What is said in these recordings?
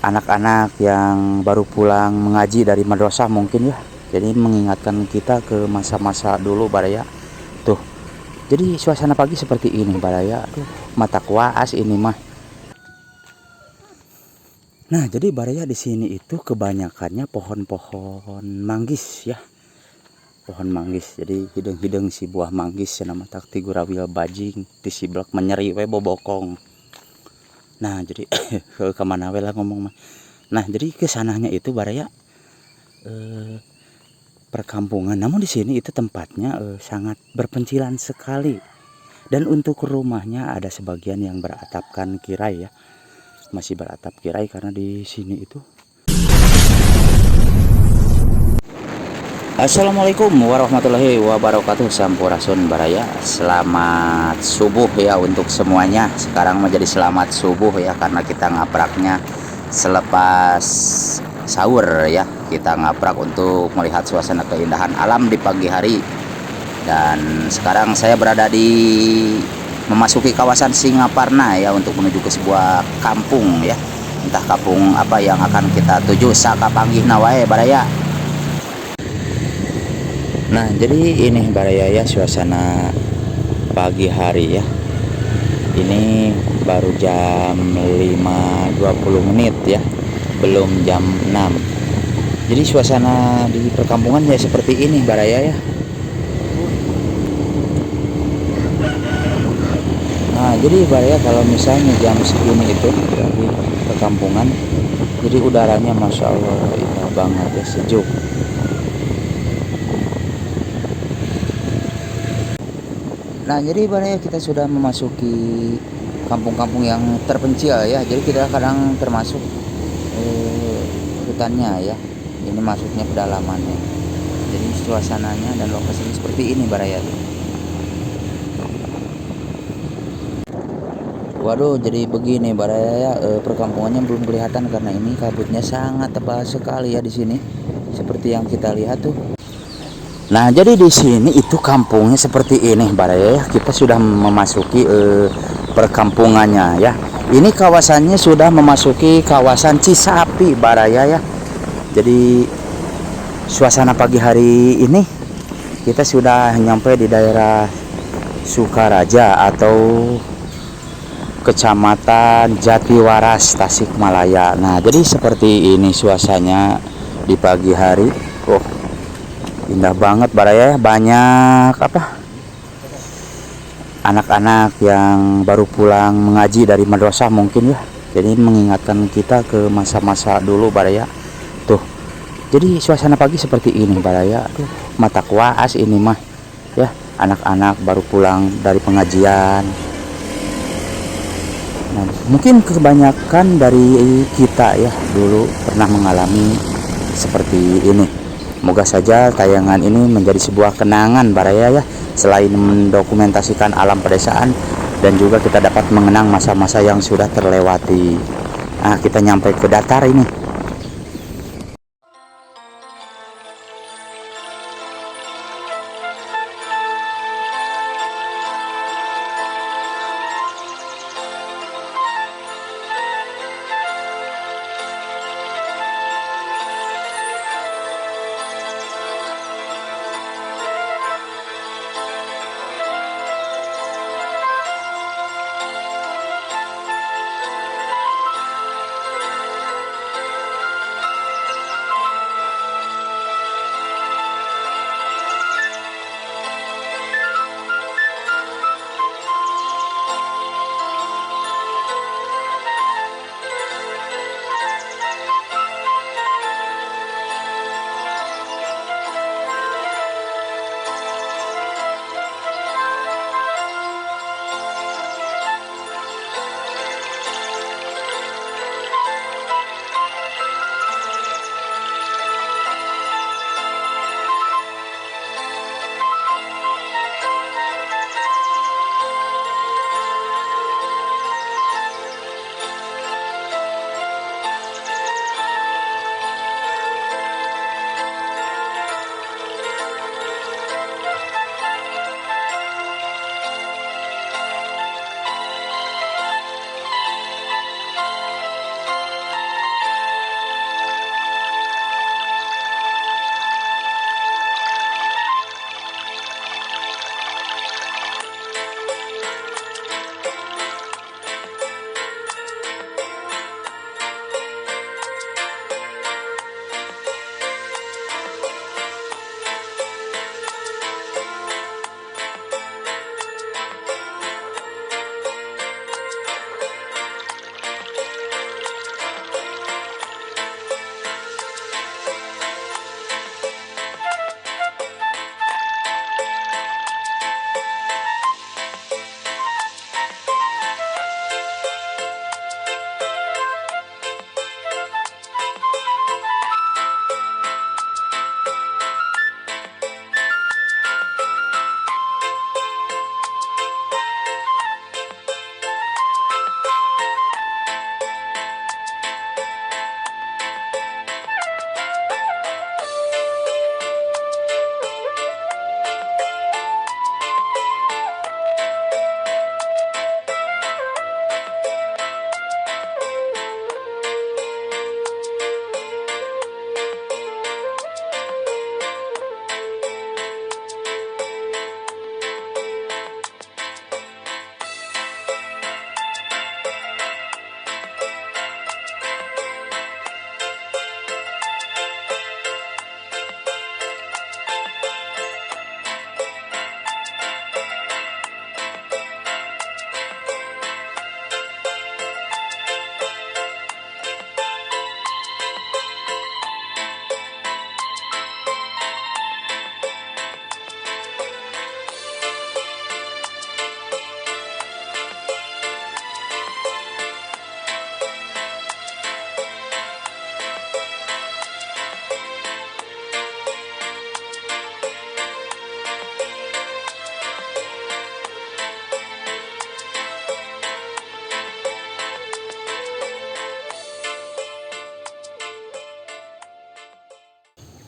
anak-anak yang baru pulang mengaji dari madrasah mungkin ya. Jadi mengingatkan kita ke masa-masa dulu Baraya. Tuh, jadi suasana pagi seperti ini Baraya. Aduh, mata kuas ini mah. Nah, jadi Baraya di sini itu kebanyakannya pohon-pohon manggis ya. Pohon manggis. Jadi hidung-hidung si buah manggis nama takti gurawil bajing di siblak menyeri we bobokong. Nah, jadi ke kemana we lah ngomong mah. Nah, jadi kesananya itu Baraya perkampungan. Namun di sini itu tempatnya sangat berpencilan sekali. Dan untuk rumahnya ada sebagian yang beratapkan kirai ya. Masih beratap kirai karena di sini itu. Assalamualaikum warahmatullahi wabarakatuh. Sampurasun Baraya. Selamat subuh ya untuk semuanya. Sekarang menjadi selamat subuh ya karena kita ngapraknya selepas sahur ya. Kita ngaprak untuk melihat suasana keindahan alam di pagi hari. Dan sekarang saya berada di memasuki kawasan Singaparna ya untuk menuju ke sebuah kampung ya. Entah kampung apa yang akan kita tuju sakapanggih nawae Baraya. Nah, jadi ini Baraya ya suasana pagi hari ya. Ini baru jam 5.20 menit ya. Belum jam 6. Jadi suasana di perkampungan ya seperti ini Baraya ya. Nah, jadi Baraya kalau misalnya jam segini itu di perkampungan, jadi udaranya Masya Allah indah banget ya, sejuk. Nah, jadi Baraya kita sudah memasuki kampung-kampung yang terpencil ya. Jadi kita kadang termasuk hutannya ya. Ini masuknya pedalamannya. Jadi suasananya dan lokasinya seperti ini Baraya tuh. Waduh, jadi begini Baraya ya, perkampungannya belum kelihatan karena ini kabutnya sangat tebal sekali ya di sini. Seperti yang kita lihat tuh. Nah, jadi di sini itu kampungnya seperti ini Baraya ya. Kita sudah memasuki perkampungannya ya. Ini kawasannya sudah memasuki kawasan Cisapi Baraya ya. Jadi suasana pagi hari ini kita sudah nyampe di daerah Sukaraja atau Kecamatan Jatiwaras Tasikmalaya. Nah, jadi seperti ini suasananya di pagi hari. Oh, indah banget Baraya ya. Banyak anak-anak yang baru pulang mengaji dari madrasah mungkin ya. Jadi mengingatkan kita ke masa-masa dulu Baraya. Tuh, jadi suasana pagi seperti ini Baraya. Aduh, mata kuas ini mah ya. Anak-anak baru pulang dari pengajian. Nah, mungkin kebanyakan dari kita ya dulu pernah mengalami seperti ini. Moga saja tayangan ini menjadi sebuah kenangan Baraya ya. Selain mendokumentasikan alam pedesaan dan juga kita dapat mengenang masa-masa yang sudah terlewati. Nah, kita nyampe ke datar ini.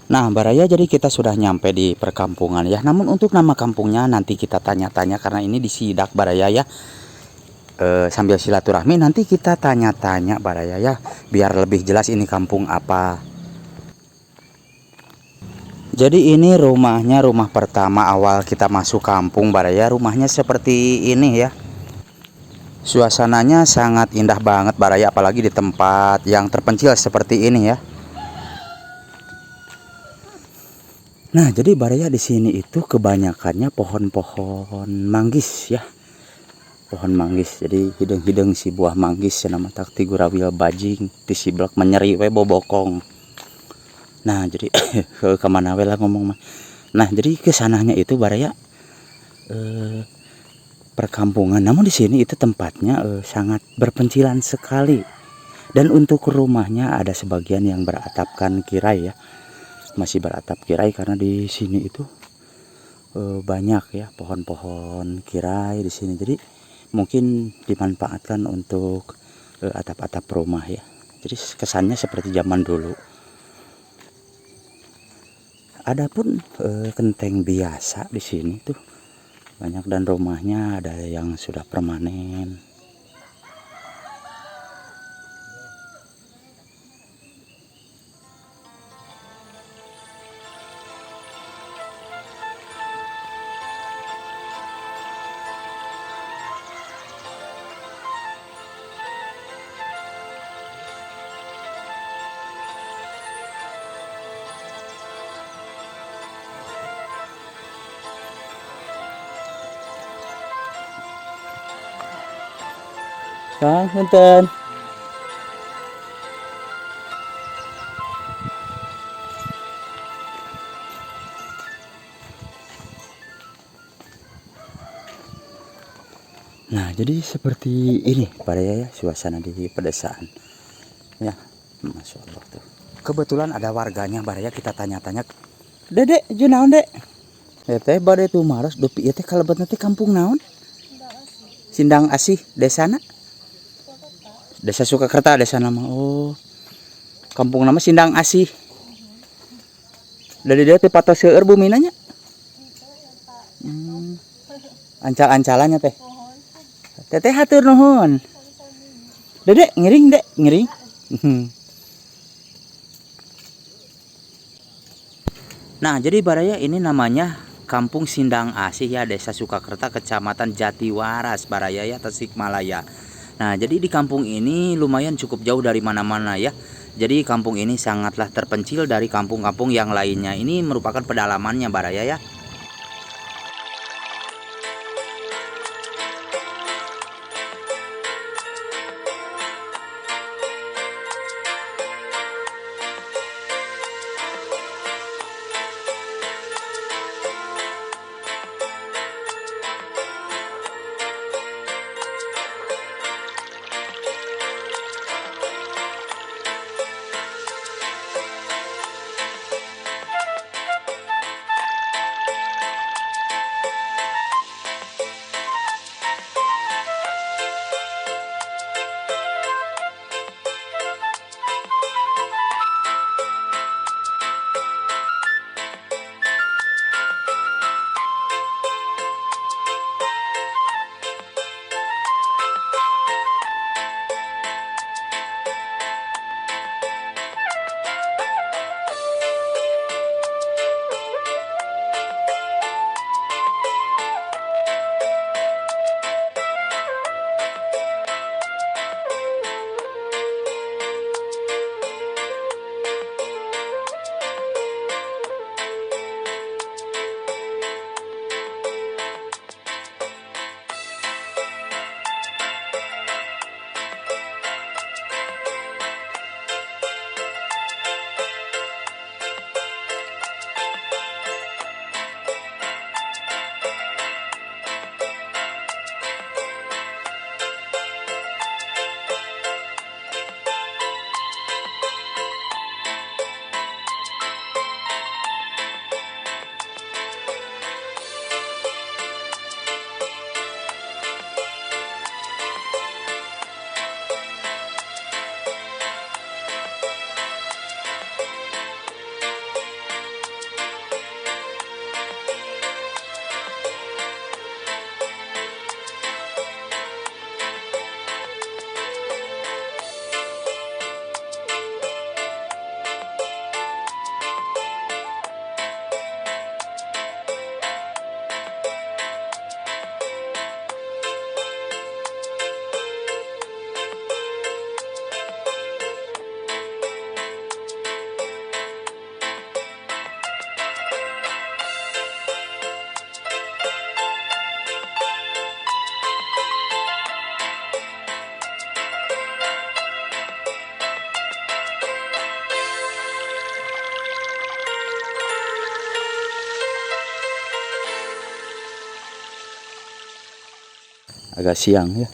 Nah, Baraya, jadi kita sudah nyampe di perkampungan ya. Namun untuk nama kampungnya nanti kita tanya-tanya karena ini di Sidak Baraya ya. Sambil silaturahmi nanti kita tanya-tanya Baraya ya, biar lebih jelas ini kampung apa. Jadi ini rumahnya, rumah pertama awal kita masuk kampung Baraya. Rumahnya seperti ini ya. Suasananya sangat indah banget Baraya, apalagi di tempat yang terpencil seperti ini ya. Nah, jadi Baraya di sini itu kebanyakannya pohon-pohon manggis ya. Pohon manggis, jadi hidung-hidung si buah manggis nama takti gurawil bajing di siblak menyeri we bobokong. Nah, jadi kemana we lah ngomong mah. Nah, jadi kesananya itu Baraya perkampungan, namun di sini itu tempatnya sangat berpencilan sekali. Dan untuk rumahnya ada sebagian yang beratapkan kirai ya, masih beratap kirai karena di sini itu banyak ya pohon-pohon kirai di sini. Jadi mungkin dimanfaatkan untuk atap-atap rumah ya. Jadi kesannya seperti zaman dulu. Adapun kenteng biasa di sini tuh banyak dan rumahnya ada yang sudah permanen. Kang, punten. Nah, jadi seperti ini pada ya suasana di pedesaan. Ya, Masya Allah tuh. Kebetulan ada warganya Baraya, kita tanya-tanya. Dedek, junaon dek? Ya teh bade tuh maras dopi ya teh kalebet nanti kampung naon? Sindang Asih, desana? Desa Sukakerta desa nama. Oh, kampung nama Sindang Asih. Dari dia teh patos seueur bumi nanya. Ancal-ancalannya teh. Teteh hatur nuhun. Dedek ngiring dek, ngiring. Nah, jadi Baraya ini namanya Kampung Sindang Asih ya, Desa Sukakerta, Kecamatan Jatiwaras, Baraya ya, Tasikmalaya. Nah, jadi di kampung ini lumayan cukup jauh dari mana-mana ya. Jadi kampung ini sangatlah terpencil dari kampung-kampung yang lainnya. Ini merupakan pedalamannya Baraya ya. agak siang ya.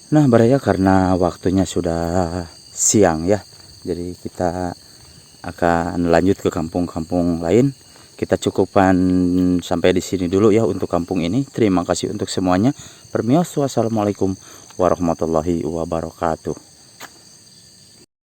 Nah Baraya, karena waktunya sudah siang ya, jadi kita akan lanjut ke kampung-kampung lain. Kita cukupkan sampai di sini dulu ya untuk kampung ini. Terima kasih untuk semuanya. Permios, wassalamualaikum warahmatullahi wabarakatuh.